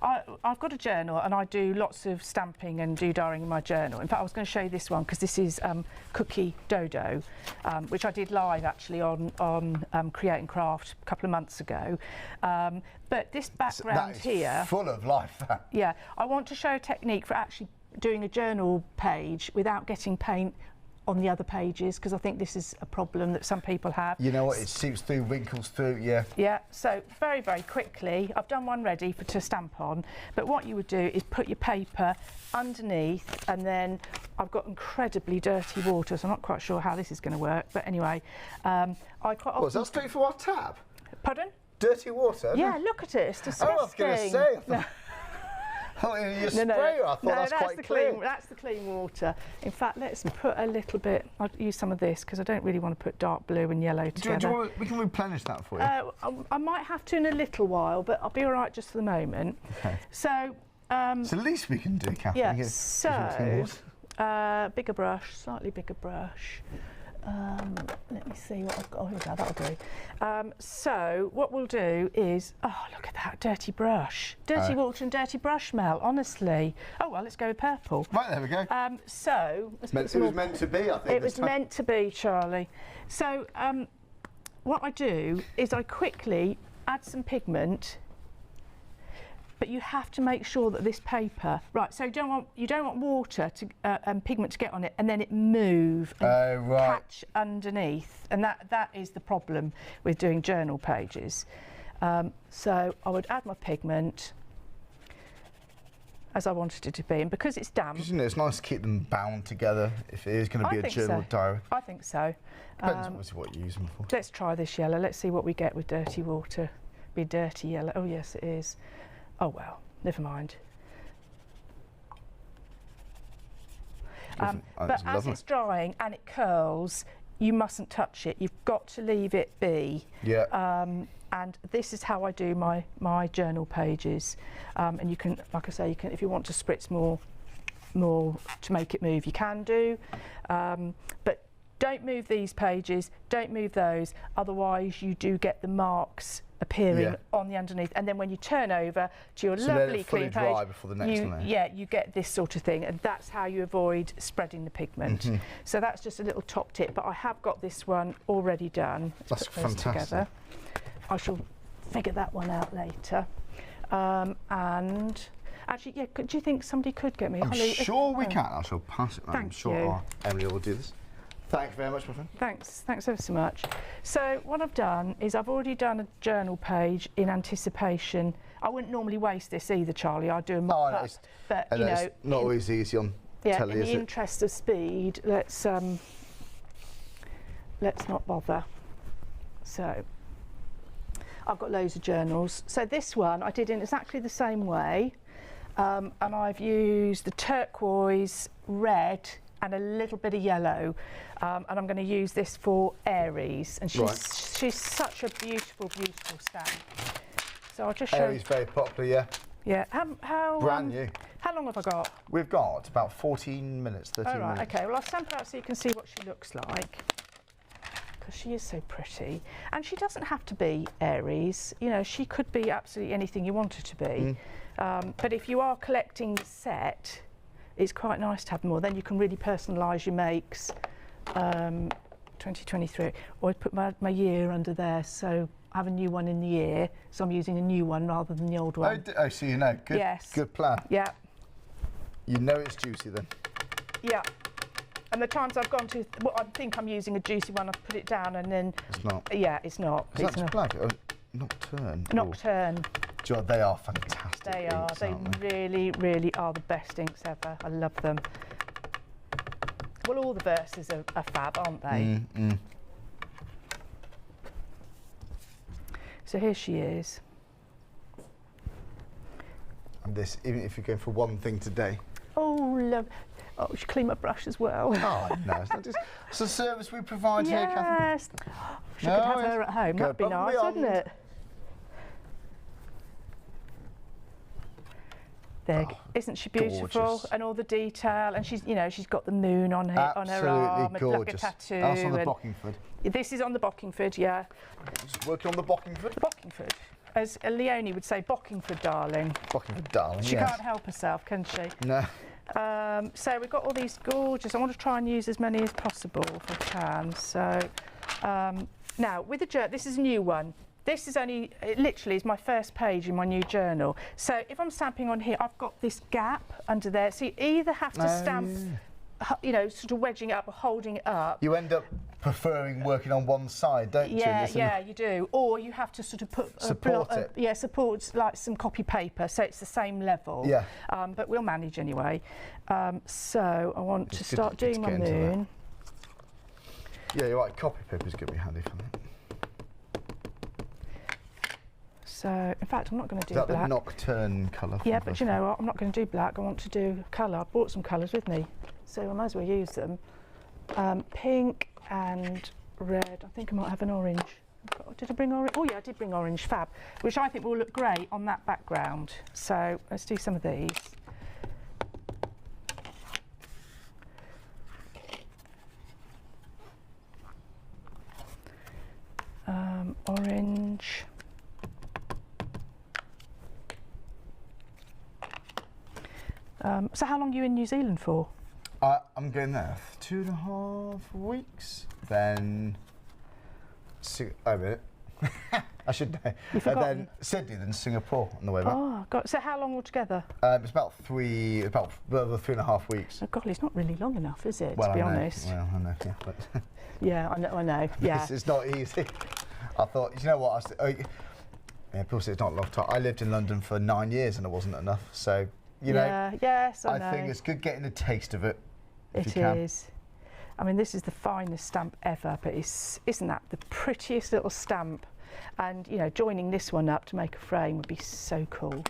I've got a journal and I do lots of stamping and doodling in my journal. In fact, I was going to show you this one because this is Cookie Dodo, which I did live actually on Create and Craft a couple of months ago. But this background here, full of life. Yeah, I want to show a technique for actually doing a journal page without getting paint on the other pages, because I think this is a problem that some people have. You know what, it seeps through, wrinkles through, yeah. Yeah, so very, very quickly, I've done one ready to stamp on, but what you would do is put your paper underneath, and then I've got incredibly dirty water, so I'm not quite sure how this is going to work, but anyway, I quite often... Was that straight from our tap? Pardon? Dirty water? Yeah, look at it, it's disgusting. Oh, I was going to say, oh, in your sprayer, I thought that's quite clean. That's the clean water. In fact, let's put a little bit, I'll use some of this because I don't really want to put dark blue and yellow together. We can replenish that for you. I might have to in a little while, but I'll be all right just for the moment. Okay. So, it's the least we can do, Cathie. Yeah, so, bigger brush, slightly bigger brush. Let me see what I've got. Oh, here we go, that'll do. So what we'll do is, oh, look at that dirty brush. Dirty water and dirty brush smell, honestly. Oh, well, let's go with purple. Right, there we go. So... It was meant to be, I think. It was meant to be, Charlie. So what I do is I quickly add some pigment, but you have to make sure that this paper, right, so you don't want water to, and pigment to get on it and then it move and catch underneath, and that is the problem with doing journal pages. So I would add my pigment as I wanted it to be, and because it's damp... Because, you know, it's nice to keep them bound together if it is going to be a journal diary. I think so. Depends obviously what you use them for. Let's try this yellow, let's see what we get with dirty water. Be dirty yellow, oh yes it is. Oh well, never mind. But as it's drying and it curls, you mustn't touch it. You've got to leave it be. Yeah. And this is how I do my journal pages. And you can, like I say, you can, if you want to spritz more to make it move, you can do. But don't move these pages. Don't move those. Otherwise, you do get the marks appearing on the underneath, and then when you turn over to your lovely clean page, before the next one, you get this sort of thing, and that's how you avoid spreading the pigment. So that's just a little top tip, but I have got this one already done. That's fantastic. Together. I shall figure that one out later. And actually, yeah, do you think somebody could get me? I'm sure we can. I shall pass it. I'm sure Emily will do this. Thank you very much, my friend. Thanks ever so much. So what I've done is I've already done a journal page in anticipation. I wouldn't normally waste this either, Charlie. I'd do a mock-up, but you know, it's not always easy on telly, in is the it? interest of speed, let's not bother. So I've got loads of journals. So this one I did in exactly the same way, and I've used the turquoise, red, and a little bit of yellow, and I'm going to use this for Aries, and she's such a beautiful stamp. So I'll just show. Aries very popular, yeah. Yeah. How brand new. How long have I got? We've got about 14 minutes, 13 minutes. Okay. Well, I'll stamp her out so you can see what she looks like, because she is so pretty, and she doesn't have to be Aries. You know, she could be absolutely anything you want her to be. But if you are collecting the set, it's quite nice to have more. Then you can really personalise your makes. 2023. Or I put my year under there, so I have a new one in the year, so I'm using a new one rather than the old one. Oh, so you know. Good, yes. Good plan. Yeah. You know it's juicy then. Yeah. And the times I've gone to, well, I think I'm using a juicy one, I've put it down and then... It's not. Yeah, it's not. Is that black? Oh, Nocturne. Nocturne. Do you know, they are fantastic. They are. They really, really are the best inks ever. I love them. Well, all the verses are fab, aren't they? So here she is. And this, even if you're going for one thing today. Oh, love. Oh, she clean my brush as well. Oh, no, it's not just. It's a service we provide here, Cathie. Yes. She could have her at home. That'd be nice, wouldn't it? There, isn't she beautiful? Gorgeous. And all the detail, and she's, you know, she's got the moon on her arm, gorgeous. like a tattoo. That's on the Bockingford. This is on the Bockingford, yeah. Just working on the Bockingford. The Bockingford. as Leonie would say, Bockingford darling. Bockingford darling, She yes. can't help herself, can she? No. So we've got all these gorgeous, I want to try and use as many as possible if I can. So now with the journal, this is a new one. This is only, it literally is my first page in my new journal. So if I'm stamping on here, I've got this gap under there. So you either have to stamp, you know, sort of wedging it up or holding it up. You end up preferring working on one side, don't you? Yeah, you do. Or you have to sort of put support it. Yeah, support like some copy paper, so it's the same level. Yeah. But we'll manage anyway. So I want to start doing my moon. Yeah, you're right. Copy paper is going to be handy for that. So, in fact, I'm not going to do black. Is that black. the nocturne colour? Yeah, but you know what? I'm not going to do black. I want to do colour. I brought some colours with me, so I might as well use them. Pink and red. I think I might have an orange. Did I bring orange? Oh yeah, I did bring orange. Fab. Which I think will look great on that background. So let's do some of these. Orange. So how long are you in New Zealand for? I'm going there 2.5 weeks. Then, a minute. I should know. You've forgotten. Then Sydney, then Singapore on the way back. Oh, God. So how long altogether? It's about 3.5 weeks. Oh, God, it's not really long enough, is it, Well, to be I know. honest? Well, I know, yeah. But Yeah, I know, yeah. it's not easy. I thought, you know what, yeah, people say it's not a long time. I lived in London for 9 years and it wasn't enough. So, you know, yes, I know. think it's good getting a taste of it. It is. I mean, this is the finest stamp ever, but isn't that the prettiest little stamp? And, you know, joining this one up to make a frame would be so cool.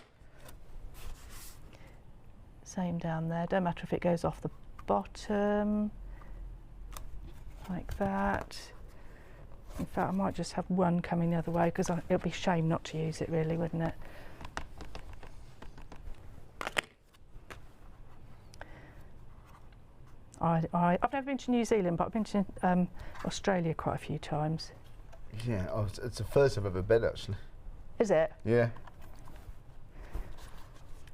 Same down there. Don't matter if it goes off the bottom, like that. In fact, I might just have one coming the other way because it'll be a shame not to use it, really, wouldn't it? I've never been to New Zealand, but I've been to Australia quite a few times. Yeah, it's the first I've ever been, actually. Is it? Yeah.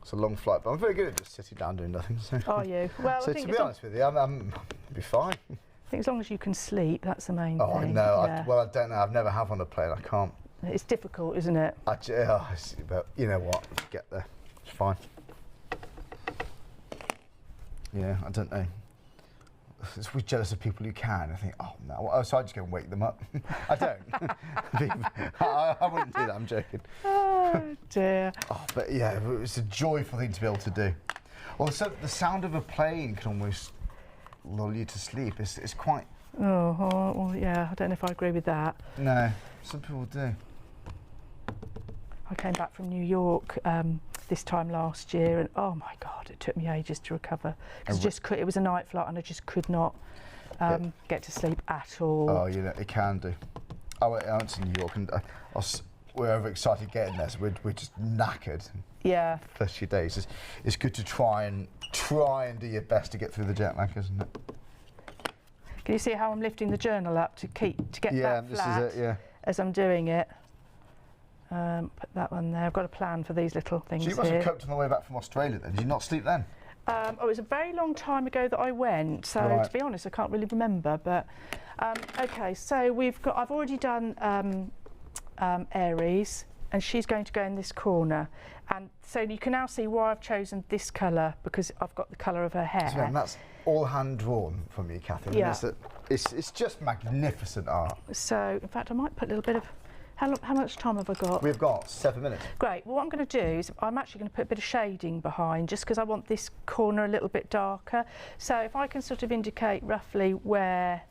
It's a long flight, but I'm very good at just sitting down doing nothing. So. Are you? Well, So I think to be honest with you, I'll be fine. I think as long as you can sleep, that's the main Oh thing. no, Yeah. well I don't know. I've never have on a plane. I can't. It's difficult, isn't it? But you know what? Get there. It's fine. Yeah, I don't know. We're jealous of people who can. I think, oh no, so I just go and wake them up. I don't. I wouldn't do that. I'm joking. Oh dear. Oh, but yeah, it's a joyful thing to be able to do. Also, the sound of a plane can almost lull you to sleep. It's quite. Oh, well, yeah. I don't know if I agree with that. No, some people do. I came back from New York this time last year, and oh my God, it took me ages to recover because it was a night flight, and I just could not get to sleep at all. Oh, you know, it can do. I went to New York, and we're overexcited getting there, so we're just knackered. Yeah. First few days, it's good to try and do your best to get through the jet lag, isn't it? Can you see how I'm lifting the journal up to get that flat this is it. Yeah. as I'm doing it? Put that one there. I've got a plan for these little things So you must here. have coped on the way back from Australia then. Did you not sleep then? Oh, it was a very long time ago that I went, so Right. to be honest, I can't really remember. But okay, so I've already done Aries, and she's going to go in this corner, and so you can now see why I've chosen this colour, because I've got the colour of her hair. So, and that's all hand drawn from you, Cathie. Yeah. It's just magnificent art. So in fact, I might put a little bit of. How much time have I got? We've got 7 minutes. Great. Well, what I'm going to do is I'm actually going to put a bit of shading behind, just because I want this corner a little bit darker. So if I can sort of indicate roughly where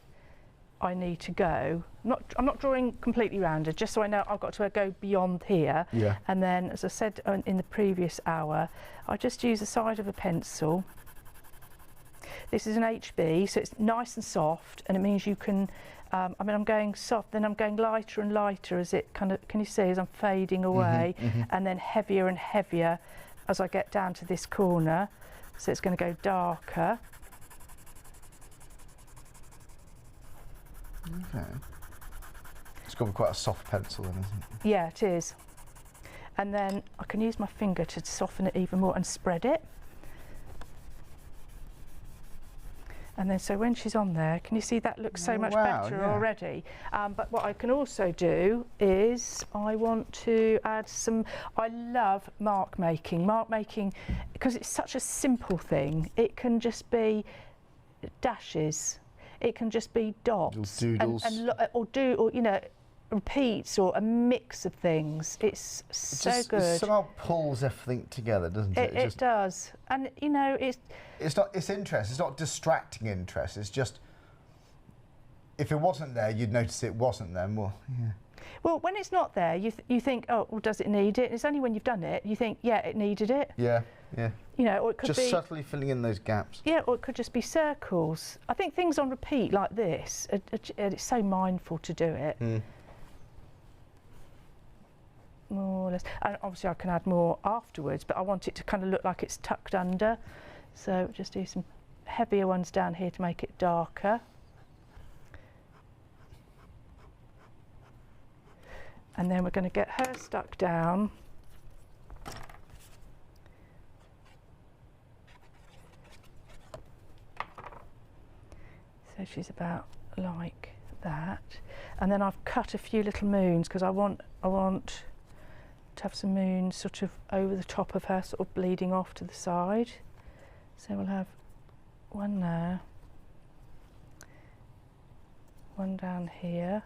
I need to go. I'm not drawing completely round it, just so I know I've got to go beyond here. Yeah. And then, as I said in the previous hour, I just use the side of a pencil. This is an HB, so it's nice and soft, and it means you can. I mean, I'm going soft, then I'm going lighter and lighter as it kind of. Can you see as I'm fading away, and then heavier and heavier as I get down to this corner. So it's going to go darker. Okay. It's got to be quite a soft pencil then, isn't it? Yeah, it is. And then I can use my finger to soften it even more and spread it. And then so when she's on there, can you see that looks so much better already? But what I can also do is I want to add some, I love mark making. Mark making, because it's such a simple thing, it can just be dashes, it can just be dots, doodles. or you know, repeats or a mix of things. It's so good. It somehow pulls everything together, doesn't it? It does, and you know, it's interest. It's not distracting interest. It's just, if it wasn't there, you'd notice it wasn't there. Well, yeah. Well, when it's not there, you think, oh, well, does it need it? It's only when you've done it you think, yeah, it needed it. Yeah, yeah. You know, or it could just be subtly filling in those gaps. Yeah, or it could just be circles. I think things on repeat like this, it's so mindful to do it. More or less. And obviously I can add more afterwards, but I want it to kind of look like it's tucked under. So just do some heavier ones down here to make it darker. And then we're going to get her stuck down. So she's about like that. And then I've cut a few little moons because I want to have some moons sort of over the top of her, sort of bleeding off to the side. So we'll have one there, one down here.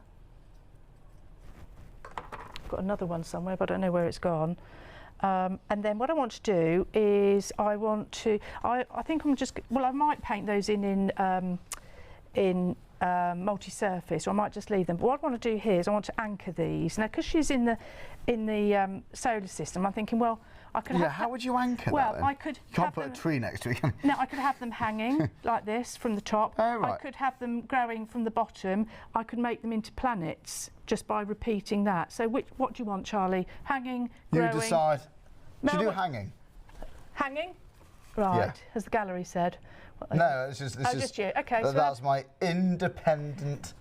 I've got another one somewhere, but I don't know where it's gone. And then what I want to do is I think I'm just, well, I might paint those in multi-surface, or I might just leave them. But what I want to do here is I want to anchor these. Now, because she's in the solar system, I'm thinking, well, I could have... how would you anchor well, that then? I could... You can't put a tree next to it, can you? No, I could have them hanging like this from the top. Oh, right. I could have them growing from the bottom. I could make them into planets just by repeating that. So what do you want, Charlie? Hanging, growing? You decide. No, Should you do hanging? Hanging? Right, Yeah. as the gallery said. No, it's just... just you. Okay, so that's my independent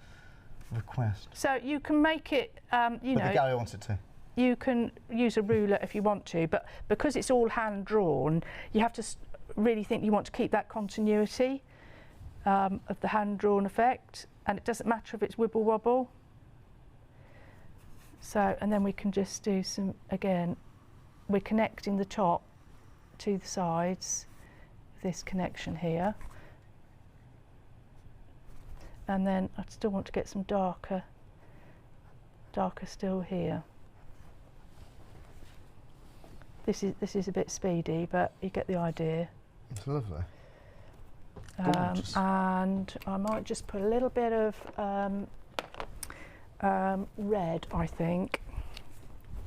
request. So you can make it, you know... But the gallery wants it to. You can use a ruler if you want to, but because it's all hand drawn, you have to really think you want to keep that continuity of the hand drawn effect, and it doesn't matter if it's wibble wobble. So, and then we can just do some, again, we're connecting the top to the sides, this connection here. And then I still want to get some darker still here. This is a bit speedy, but you get the idea. It's lovely. And I might just put a little bit of red, I think.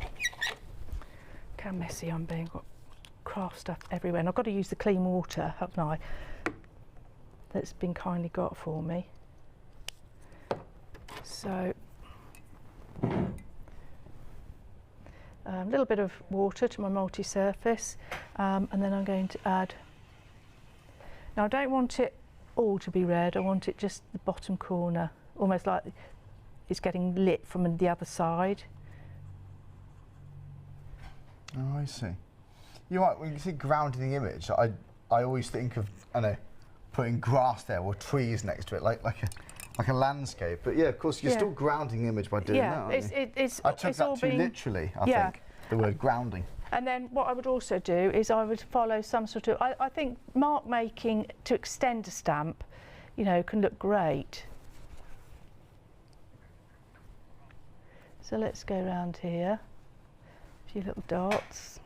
Look how messy I'm being. Got craft stuff everywhere, and I've got to use the clean water, haven't I? That's been kindly got for me. So a little bit of water to my multi-surface, and then I'm going to add, now I don't want it all to be red, I want it just the bottom corner, almost like it's getting lit from the other side. Oh, I see. You're right, when you see grounding the image, I always think of, I know, putting grass there or trees next to it, like a landscape. But yeah, of course, you're still grounding the image by doing that, aren't you? I took that too literally, I think, the word grounding. And then what I would also do is I would follow some sort of, I think mark making to extend a stamp, you know, can look great. So let's go around here, a few little dots.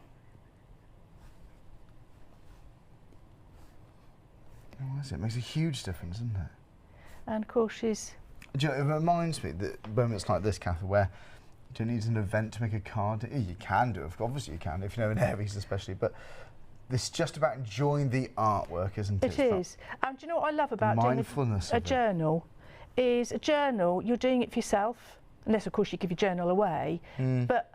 Oh, is it? It makes a huge difference, doesn't it? And of course she's... Do you know, it reminds me that moments like this, Cathie, where you don't need an event to make a card. You can do it, obviously you can, if you know an Aries especially, but it's just about enjoying the artwork, isn't it? It is. And do you know what I love about doing a journal? Is a journal, you're doing it for yourself, unless of course you give your journal away, but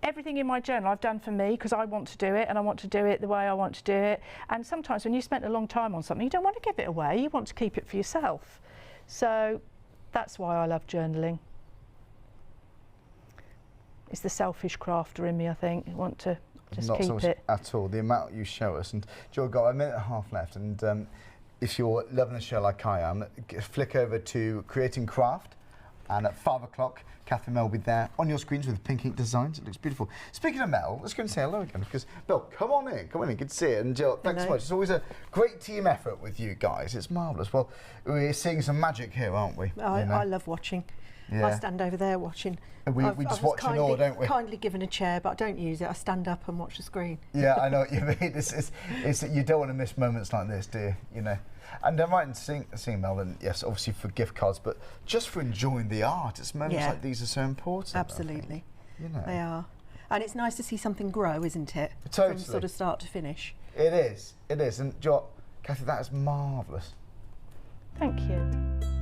everything in my journal I've done for me because I want to do it and I want to do it the way I want to do it. And sometimes when you spent a long time on something, you don't want to give it away, you want to keep it for yourself. So that's why I love journaling. It's the selfish crafter in me, I think. I want to just Not keep selfish it. at all. The amount you show us, and Joe, we've got a minute and a half left, and if you're loving the show like I am, flick over to Creating Craft, and at 5 o'clock, Cathie and Mel will be there on your screens with pink ink designs. It looks beautiful. Speaking of Mel, let's go and say hello again, because Mel, come on in, good to see you. And Jill, thanks so much. It's always a great team effort with you guys. It's marvellous. Well, we're seeing some magic here, aren't we? I love watching. Yeah. I stand over there watching. We just watch in awe, don't we? Kindly given a chair, but I don't use it. I stand up and watch the screen. Yeah, I know what you mean. It's you don't want to miss moments like this, do you? You know. And I'm right in seeing Mel, and yes, obviously for gift cards, but just for enjoying the art. It's moments like these are so important. Absolutely. You know. They are. And it's nice to see something grow, isn't it? Totally. From sort of start to finish. It is. And Cathie, that is marvellous. Thank you.